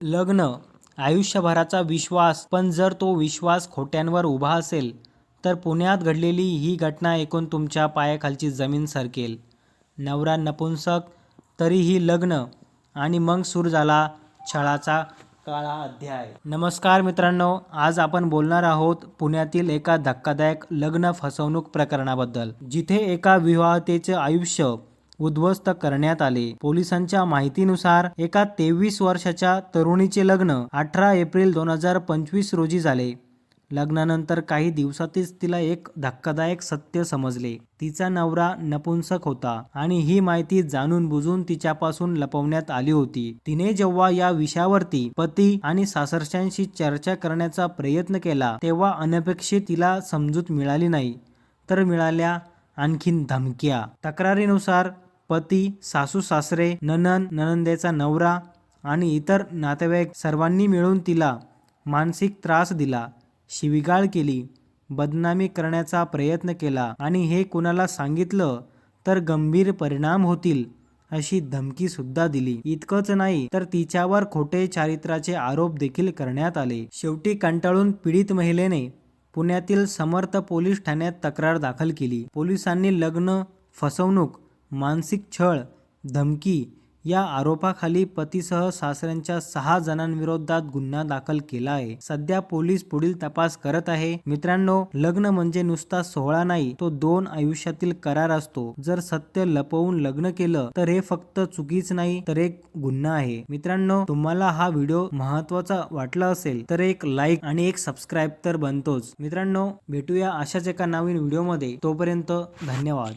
लग्न आयुष्यभराचा विश्वास, पण जर तो विश्वास खोट्यांवर उभा असेल तर पुण्यात घडलेली ही घटना ऐकून तुमच्या पायाखालची जमीन सरकेल. नवरा नपुंसक, तरीही लग्न, आणि मग सुरू झाला छळाचा काळा अध्याय. नमस्कार मित्रांनो, आज आपण बोलणार आहोत पुण्यातील एका धक्कादायक लग्न फसवणूक प्रकरणाबद्दल, जिथे एका विवाहितेचे आयुष्य उद्ध्वस्त करण्यात आले. पोलिसांच्या माहितीनुसार एका 23 वर्षाच्या तरुणीचे लग्न 18 एप्रिल 2025 रोजी झाले. लग्नानंतर काही दिवसातच तिला एक धक्कादायक सत्य समजले. तिचा नवरा नपुंसक होता आणि ही माहिती जाणून बुजून तिच्यापासून लपवण्यात आली होती. तिने जेव्हा या विषयावरती पती आणि सासरच्यांशी चर्चा करण्याचा प्रयत्न केला तेव्हा अनपेक्षित तिला समजूत मिळाली नाही, तर मिळाल्या आणखीन धमक्या. तक्रारीनुसार पती, सासू-सासरे, नणंदेचा नवरा आणि इतर नातेवाईक सर्वांनी मिळून तिला मानसिक त्रास दिला, शिवीगाळ केली, बदनामी करण्याचा प्रयत्न केला आणि हे कुणाला सांगितलं तर गंभीर परिणाम होतील अशी धमकी सुद्धा दिली. इतकंच नाही तर तिच्यावर खोटे चारित्र्याचे आरोप देखील करण्यात आले. शेवटी कंटाळून पीडित महिलेने पुण्यातील समर्थ पोलीस ठाण्यात तक्रार दाखल केली. पोलिसांनी लग्न फसवणूक, मानसिक छळ, धमकी या आरोपाखाली पतीसह सासऱ्यांच्या 6 जणांविरोधात गुन्हा दाखल केला आहे. सध्या पोलीस पुढील तपास करत आहे. मित्रांनो, लग्न म्हणजे नुसता सोहळा नाही, तो 2 आयुष्यातील करार असतो. जर सत्य लपवून लग्न केलं तर हे फक्त चुकीच नाही तर एक गुन्हा आहे. मित्रांनो, तुम्हाला हा व्हिडिओ महत्त्वाचा वाटला असेल तर एक लाईक आणि एक सबस्क्राईब तर बनतोच. मित्रांनो, भेटूया अशाच एका नवीन व्हिडिओमध्ये. तोपर्यंत धन्यवाद.